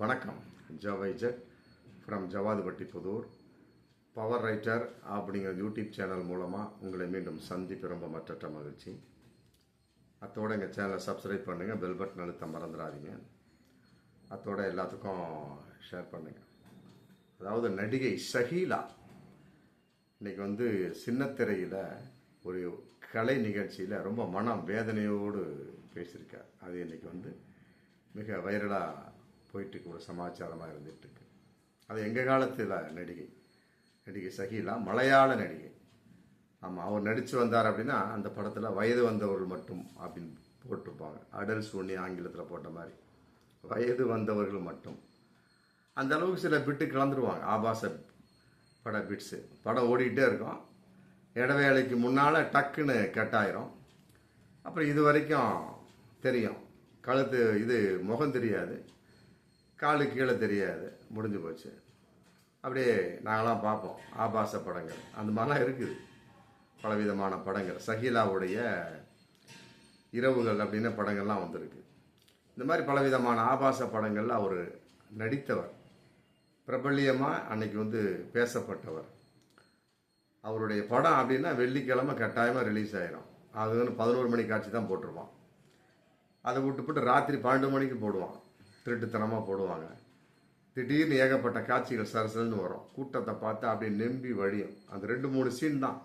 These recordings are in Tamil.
வணக்கம். ஜவைஜட் from Javadupatti Pudur. Power writer அப்படிங்கிற யூடியூப் சேனல் மூலமாக உங்களை மீண்டும் சந்திப்பு ரொம்ப மற்ற மகிழ்ச்சி. அத்தோடு எங்கள் சேனலை சப்ஸ்கிரைப் பண்ணுங்கள், பெல் பட்டன் அழுத்த மறந்துடாதீங்க. அத்தோட எல்லாத்துக்கும் ஷேர் பண்ணுங்கள். அதாவது நடிகை ஷஹீலா இன்னைக்கு சின்னத்திரையில் ஒரு கலை நிகழ்ச்சியில் ரொம்ப மன வேதனையோடு பேசியிருக்கார். அது இன்னைக்கு மிக வைரலாக போயிட்டு ஒரு சமாச்சாரமாக இருந்துகிட்ருக்கு. அது எங்கள் காலத்தில் நடிகை ஷஹீலா மலையாள நடிகை. ஆமாம், அவர் நடித்து வந்தார் அப்படின்னா அந்த படத்தில் வயது வந்தவர்கள் மட்டும் அப்படின்னு போட்டிருப்பாங்க. அடல்ட்ஸ் ஒன்று ஆங்கிலத்தில் போட்ட மாதிரி வயது வந்தவர்கள் மட்டும். அந்த அளவுக்கு சில பிட்டு கலந்துருவாங்க. ஆபாச பட பிட்ஸு. படம் ஓடிக்கிட்டே இருக்கும். இடைவேளைக்கு முன்னால் டக்குன்னு கட் ஆயிரும். அப்புறம் இது வரைக்கும் தெரியும். கழுத்து முகம் தெரியாது, காலு கீழே தெரியாது, முடிஞ்சு போச்சு. அப்படியே நாங்களாம் பார்ப்போம் ஆபாச படங்கள். அந்த மாதிரிலாம் இருக்குது பலவிதமான படங்கள். ஷஹீலாவுடைய இரவுகள் அப்படின்னு படங்கள்லாம் வந்திருக்கு. இந்த மாதிரி பலவிதமான ஆபாச படங்களில் அவர் நடித்தவர். பிரபல்யமாக அன்னைக்கு பேசப்பட்டவர். அவருடைய படம் அப்படின்னா வெள்ளிக்கிழமை கட்டாயமாக ரிலீஸ் ஆகிரும். அது 11 மணி காட்சி தான் போட்டிருப்பான். அதை விட்டுப்பட்டு ராத்திரி 12 மணிக்கு போடுவான். திருட்டுத்தனமாக போடுவாங்க. திடீர்னு ஏகப்பட்ட காட்சிகள் சரசல்னு வரும். கூட்டத்தை பார்த்தா அப்படியே நெம்பி வழியும். அந்த 2-3 சீன் தான்.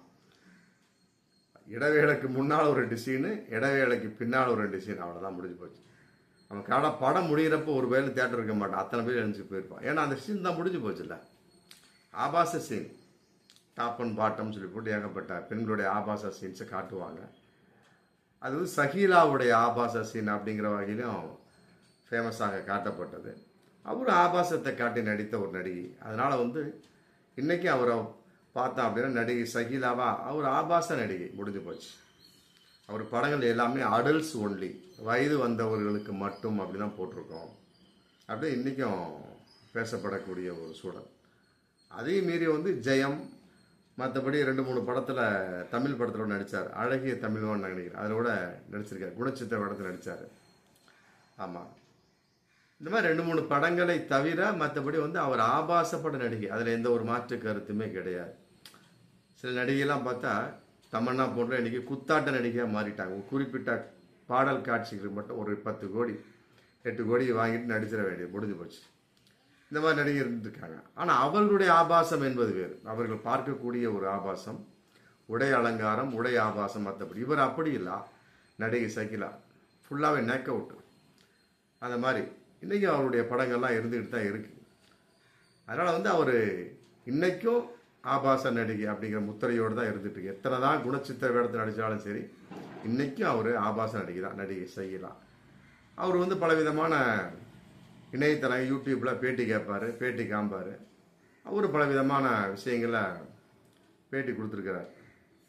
இடைவேளைக்கு முன்னால் ஒரு 2 சீனு, இடைவேளைக்கு பின்னால் ஒரு 2 சீன். அவ்வளோதான், முடிஞ்சு போச்சு. நம்ம படம் முடிகிறப்போ ஒரு வேலை தேட்டர் இருக்க மாட்டான். அத்தனை பேர் எழுந்து போயிருப்பான். ஏன்னா அந்த சீன் தான் முடிஞ்சு போச்சுல்ல. ஆபாச சீன், டாப் அண்ட் பாட்டம் சொல்லி போட்டு ஏகப்பட்ட பெண்களுடைய ஆபாச சீன்ஸை காட்டுவாங்க. அது ஷஹீலாவுடைய ஆபாச சீன் அப்படிங்கிற வகையிலும் ஃபேமஸாக காட்டப்பட்டது. அவரும் ஆபாசத்தை காட்டி நடித்த ஒரு நடிகை. அதனால் இன்றைக்கி அவரை பார்த்தோம் அப்படின்னா நடிகை ஷஹீலாவா, அவர் ஆபாச நடிகை, முடிஞ்சு போச்சு. அவர் படங்கள் எல்லாமே அடல்ட்ஸ் ஒன்லி, வயது வந்தவர்களுக்கு மட்டும் அப்படி தான் போட்டிருக்கோம். அப்படியே இன்றைக்கும் பேசப்படக்கூடிய ஒரு சூழல். அதையும் மீறி ஜெயம், மற்றபடி 2-3 படத்தில், தமிழ் படத்தில் நடித்தார். அழகிய தமிழ்வான் நினைக்கிறேன், அதில் கூட நடிச்சிருக்கார். குணச்சித்திர படத்தில் நடித்தார். ஆமாம், இந்த மாதிரி 2-3 படங்களை தவிர மற்றபடி அவர் ஆபாசப்பட நடிகை. அதில் எந்த ஒரு மாற்று கருத்துமே கிடையாது. சில நடிகைலாம் பார்த்தா தமன்னா போன்ற இன்றைக்கி குத்தாட்ட நடிகையாக மாறிட்டாங்க. குறிப்பிட்ட பாடல் காட்சிகளுக்கு மட்டும் ஒரு 10 கோடி 8 கோடி வாங்கிட்டு நடிச்சிட வேண்டியது, முடிஞ்சு போச்சு. இந்த மாதிரி நடிகை இருந்துருக்காங்க. ஆனால் அவர்களுடைய ஆபாசம் என்பது வேறு. அவர்கள் பார்க்கக்கூடிய ஒரு ஆபாசம், உடை அலங்காரம், உடை ஆபாசம். மற்றபடி இவர் அப்படி இல்லை. நடிகை ஷஹீலா ஃபுல்லாகவே நேக் அவுட்டு. அந்த மாதிரி இன்றைக்கி அவருடைய படங்கள்லாம் இருந்துக்கிட்டு தான் இருக்குது. அதனால் அவர் இன்றைக்கும் ஆபாச நடிகை அப்படிங்கிற முத்திரையோடு தான் இருந்துட்டு. எத்தனை தான் குணச்சித்திர வேடத்தில் நடித்தாலும் சரி, இன்றைக்கும் அவர் ஆபாச நடிகை தான், நடிகை ஷஹீலா. அவர் பலவிதமான இணையதளம், யூடியூப்பில் பேட்டி கேட்பார், பேட்டி காம்பார். அவர் பலவிதமான விஷயங்களை பேட்டி கொடுத்துருக்கிறார்.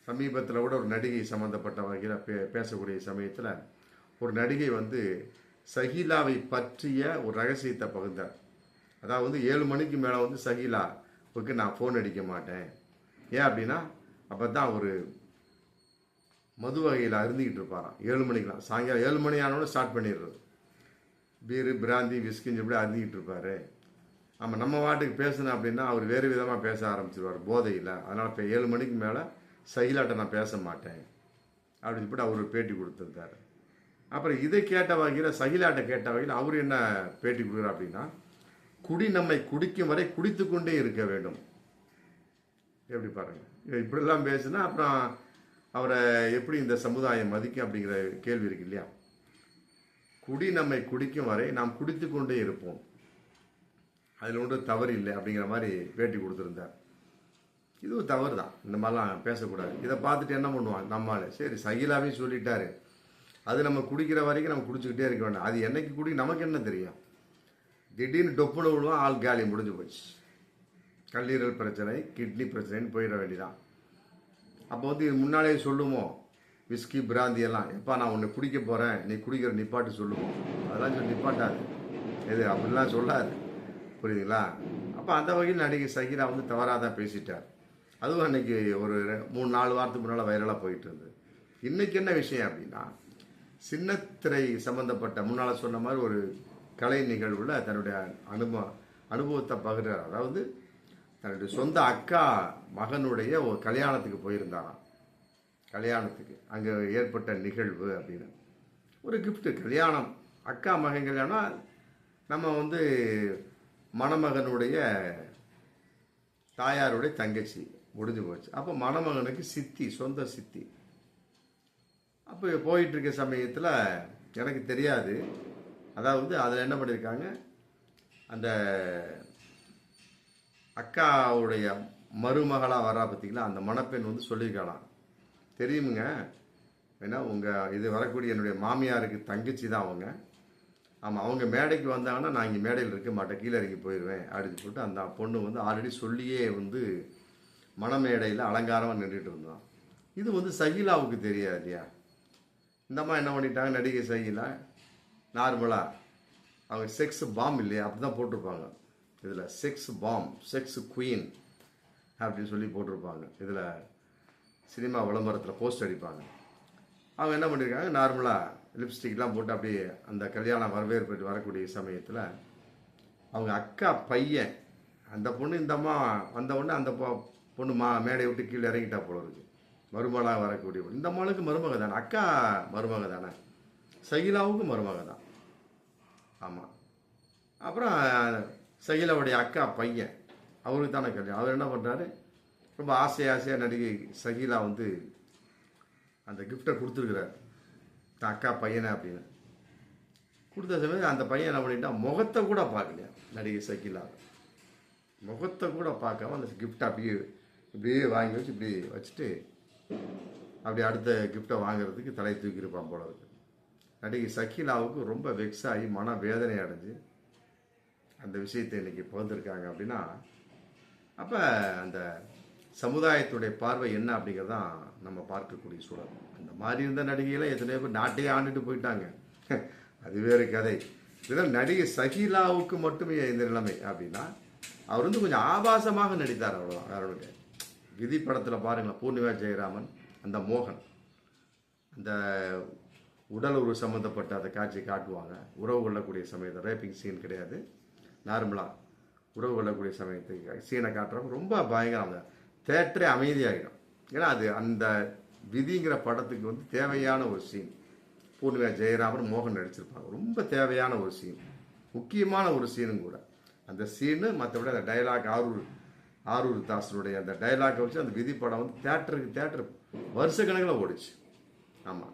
சமீபத்தில் கூட ஒரு நடிகை சம்மந்தப்பட்ட வகையில் பேசக்கூடிய சமயத்தில் ஒரு நடிகை ஷஹீலாவை பற்றிய ஒரு ரகசியத்தை பகிர்ந்தார். அதாவது 7 மணிக்கு மேலே ஷஹீலாவுக்கு நான் ஃபோன் அடிக்க மாட்டேன். ஏன் அப்படின்னா அப்போ தான் ஒரு மது வகையில் அருந்திக்கிட்டு இருப்பாராம். 7 மணிக்கெலாம், சாயங்காலம் 7 மணி ஆனோட ஸ்டார்ட் பண்ணிடுறது. பீரு, பிராந்தி, விஸ்கின்னு எப்படி அருந்திக்கிட்டு இருப்பார். ஆமாம், நம்ம வாட்டுக்கு பேசணும் அப்படின்னா அவர் வேறு விதமாக பேச ஆரம்பிச்சிருவார் போதையில். அதனால் இப்போ 7 மணிக்கு மேலே ஷஹீலாட்ட நான் பேச மாட்டேன் அப்படின்னு சொல்லிட்டு அவர் பேட்டி கொடுத்துருந்தார். அப்புறம் இதை கேட்ட வகையில், ஷஹீலாட்ட கேட்ட வகையில் அவர் என்ன பேட்டி கொடுக்குறார் அப்படின்னா, குடி நம்மை குடிக்கும் வரை குடித்து கொண்டே இருக்க வேண்டும். எப்படி பாருங்கள், இப்படிலாம் பேசுனா அப்புறம் அவரை எப்படி இந்த சமுதாயம் மதிக்கும் அப்படிங்கிற கேள்வி இருக்கு இல்லையா. குடி நம்மை குடிக்கும் வரை நாம் குடித்து கொண்டே இருப்போம், அதில் ஒன்றும் தவறு இல்லை அப்படிங்கிற மாதிரி பேட்டி கொடுத்துருந்தார். இதுவும் தவறு தான், இந்த மாதிரிலாம் பேசக்கூடாது. இதை பார்த்துட்டு என்ன பண்ணுவான் நம்மளால, சரி ஷஹீலாவையும் சொல்லிட்டாரு, அது நம்ம குடிக்கிற வரைக்கும் நம்ம குடிச்சுக்கிட்டே இருக்க வேண்டாம். அது என்னைக்கு குடி நமக்கு என்ன தெரியும். திடீர்னு டொப்புன்னு விடுவோம், ஆள் காலி, முடிஞ்சு போச்சு. கல்லீரல் பிரச்சனை, கிட்னி பிரச்சனைன்னு போயிட வேண்டியதான். அப்போ இது முன்னாலே சொல்லுவோம், விஸ்கி பிராந்தி எல்லாம், எப்பா நான் உன்னை குடிக்க போகிறேன், நீ குடிக்கிற நிப்பாட்டு சொல்லுவோம். அதெல்லாம் சொல்லி நிப்பாட்டாது, எது அப்படிலாம் சொல்லாது, புரியுதுங்களா. அப்போ அந்த வகையில் நடிகை ஷஹீலா தவறாக தான் பேசிட்டார். அதுவும் அன்னைக்கு ஒரு 3-4 வாரத்துக்கு முன்னால் வைரலாக போயிட்டு இருந்தது. இன்றைக்கி என்ன விஷயம் அப்படின்னா, சின்னத்திரை சம்மந்தப்பட்ட முன்னால் சொன்ன மாதிரி ஒரு கலை நிகழ்வில் தன்னுடைய அனுபவத்தை பகிர்றார். அதாவது தன்னுடைய சொந்த அக்கா மகனுடைய ஒரு கல்யாணத்துக்கு போயிருந்தாராம். கல்யாணத்துக்கு அங்கே ஏற்பட்ட நிகழ்வு அப்படின்னு ஒரு கிஃப்ட்டு. கல்யாணம், அக்கா மகன் கல்யாணம், நம்ம மணமகனுடைய தாயாருடைய தங்கச்சி முடிஞ்சு போச்சு. அப்போ மணமகனுக்கு சித்தி, சொந்த சித்தி. அப்போ போயிட்டு இருக்க சமயத்தில் எனக்கு தெரியாது, அதாவது அதில் என்ன பண்ணியிருக்காங்க, அந்த அக்காவுடைய மருமகளாக வரா பார்த்தீங்களா, அந்த மணப்பெண் சொல்லியிருக்கலாம், தெரியுமுங்க, ஏன்னா இது வரக்கூடிய என்னுடைய மாமியாருக்கு தங்கச்சி தான் அவங்க. ஆமாம், அவங்க மேடைக்கு வந்தாங்கன்னா நான் இங்கே மேடையில் இருக்க மாட்டேன், கீழே இறங்கி போயிடுவேன் அப்படின்னு சொல்லிட்டு அந்த பொண்ணு ஆல்ரெடி சொல்லியே மணமேடையில் அலங்காரமாக நின்றுட்டு இருந்தான். இது சகிலாவுக்கு தெரியாது இல்லையா. இந்தம்மா என்ன பண்ணிட்டாங்க, நடிகை சகிலா நார்மலாக அவங்க செக்ஸ் பாம் இல்லையா அப்படி தான் போட்டிருப்பாங்க. இதில் செக்ஸ் பாம், செக்ஸ் குயின் அப்படின்னு சொல்லி போட்டிருப்பாங்க. இதில் சினிமா விளம்பரத்தில் போஸ்ட் அடிப்பாங்க. அவங்க என்ன பண்ணியிருக்காங்க, நார்மலாக லிப்ஸ்டிக்லாம் போட்டு அப்படியே அந்த கல்யாணம் வரவேற்பு வரக்கூடிய சமயத்தில் அவங்க அக்கா பையன், அந்த பொண்ணு இந்தம்மா வந்த உடனே அந்த பொண்ணு மேடையை விட்டு கீழே இறங்கிட்டா போல இருக்கு. மருமகளாக வரக்கூடிய இந்த அம்மாளுக்கு மருமக தானே, அக்கா மருமக தானே, சகிலாவுக்கு மருமக தான். ஆமாம். அப்புறம் சகிலாவுடைய அக்கா பையன், அவருக்கு தானே கல்யாணம். அவர் என்ன பண்ணுறாரு, ரொம்ப ஆசையாக நடிகை சகிலா அந்த கிஃப்டை கொடுத்துருக்குறாரு தான் அக்கா பையனை அப்படின்னு. கொடுத்த சமயம் அந்த பையன் என்ன பண்ணிட்டான், முகத்தை கூட பார்க்கலையா நடிகை சகிலா, முகத்தை கூட பார்க்காம அந்த கிஃப்டை இப்படியே வாங்கி வச்சு இப்படி வச்சுட்டு அப்படி அடுத்த கிஃப்டை வாங்குறதுக்கு தலை தூக்கியிருப்பான் போல இருக்கு. நடிகை சகிலாவுக்கு ரொம்ப வெக்ஸ் ஆகி மன வேதனை அடைஞ்சு அந்த விஷயத்தை இன்னைக்கு பகிர்ந்துருக்காங்க. அப்படின்னா அப்போ அந்த சமுதாயத்துடைய பார்வை என்ன அப்படிங்கிறதான் நம்ம பார்க்கக்கூடிய சூழல். அந்த மாதிரி இருந்த நடிகைகளை எத்தனையோ பேர் நாட்டையே ஆண்டுட்டு போயிட்டாங்க, அது வேறு கதை. இதெல்லாம் நடிகை சகிலாவுக்கு மட்டுமே இந்த நிலைமை அப்படின்னா அவர் கொஞ்சம் ஆபாசமாக நடித்தார், அவ்வளோதான். அவருடைய விதி படத்தில் பாருங்களேன், பூர்ணிமா ஜெயராமன், அந்த மோகன், அந்த உடல் உறவு சம்மந்தப்பட்ட அந்த காட்சியை காட்டுவாங்க. உறவு கொள்ளக்கூடிய சமயத்தை, ரேப்பிங் சீன் கிடையாது, நார்மலாக உறவு கொள்ளக்கூடிய சமயத்துக்கு சீனை காட்டுறவங்க ரொம்ப பயங்கரம். அந்த தேட்டரே அமைதியாகிடும். ஏன்னா அது அந்த விதிங்கிற படத்துக்கு தேவையான ஒரு சீன். பூர்ணிமா ஜெயராமன், மோகன் நடிச்சிருப்பாங்க. ரொம்ப தேவையான ஒரு சீன், முக்கியமான ஒரு சீனும் கூட. அந்த சீனு மற்றபடி அந்த டைலாக் ஆரூர் தாசனுடைய அந்த டைலாக்கை வச்சு அந்த விதி படம் தேட்டர் வருஷக்கணக்கில் ஓடிச்சு. ஆமாம்,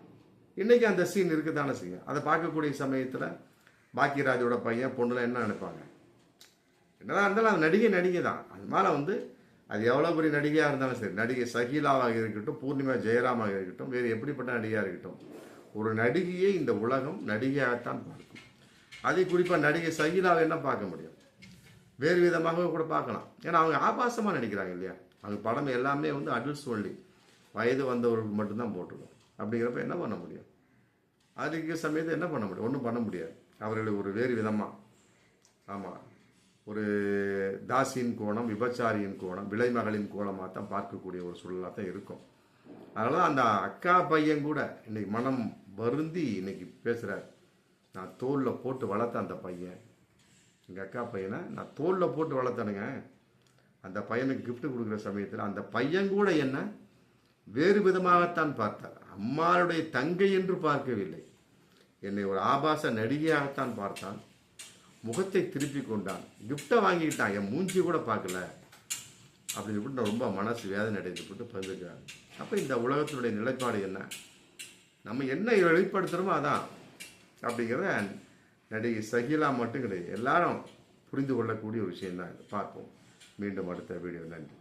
இன்றைக்கி அந்த சீன் இருக்குதானே செய்யும். அதை பார்க்கக்கூடிய சமயத்தில் பாக்கியராஜோட பையன் பொண்ணுலாம் என்ன நினைப்பாங்க, என்னதான் இருந்தாலும் அந்த நடிகை தான். அது மேலே அது எவ்வளோ பெரிய நடிகையாக இருந்தாலும் சரி, நடிகை சகிலாவாக இருக்கட்டும், பூர்ணிமா ஜெயராமாக இருக்கட்டும், வேறு எப்படிப்பட்ட நடிகையாக இருக்கட்டும், ஒரு நடிகையை இந்த உலகம் நடிகையாகத்தான் பார்க்கும். அதை குறிப்பாக நடிகை சகிலாவை என்ன பார்க்க முடியும், வேறு விதமாக கூட பார்க்கலாம். ஏன்னா அவங்க ஆபாசமாக நடிக்கிறாங்க இல்லையா. அவங்க படம் எல்லாமே அடல்ட்ஸ் ஒன்லி, வயது வந்தவர்களுக்கு மட்டும்தான் போட்டிருக்கோம். அப்படிங்கிறப்ப என்ன பண்ண முடியும், அதுக்கு சமயத்தை என்ன பண்ண முடியும், ஒன்றும் பண்ண முடியாது. அவர்களை ஒரு வேறு விதமாக, ஆமாம், ஒரு தாசியின் கோணம், விபச்சாரியின் கோணம், விலைமகளின் கோணமாக தான் பார்க்கக்கூடிய ஒரு சூழலாக தான் இருக்கும். அதனால அந்த அக்கா பையன் கூட இன்னைக்கு மனம் வருந்தி இன்னைக்கு பேசுகிறார். நான் தோளில் போட்டு வளர்த்த அந்த பையன், எங்கள் அக்கா பையனை நான் தோளில் போட்டு வளர்த்தனுங்க. அந்த பையனுக்கு கிஃப்ட் கொடுக்குற சமயத்தில் அந்த பையன் கூட என்ன வேறு விதமாகத்தான் பார்த்தார். அம்மாளுடைய தங்கை என்று பார்க்கவில்லை, என்னை ஒரு ஆபாச நடிகையாகத்தான் பார்த்தான். முகத்தை திருப்பி கொண்டான், கிஃப்டை வாங்கிக்கிட்டான், என் மூஞ்சி கூட பார்க்கல அப்படின்னு சொல்லிட்டு நான் ரொம்ப மனசு வேதனை அடைந்து போட்டு பகிர்ந்துக்கிறாங்க. அப்போ இந்த உலகத்தினுடைய நிலைப்பாடு என்ன, நம்ம என்ன வெளிப்படுத்துகிறோமோ அதான் அப்படிங்கிறத நடிகை சகிலா மட்டும் கிடையாது, எல்லாரும் புரிந்து கொள்ளக்கூடிய ஒரு விஷயம்தான் இது. பார்ப்போம் மீண்டும் அடுத்த வீடியோ. நன்றி.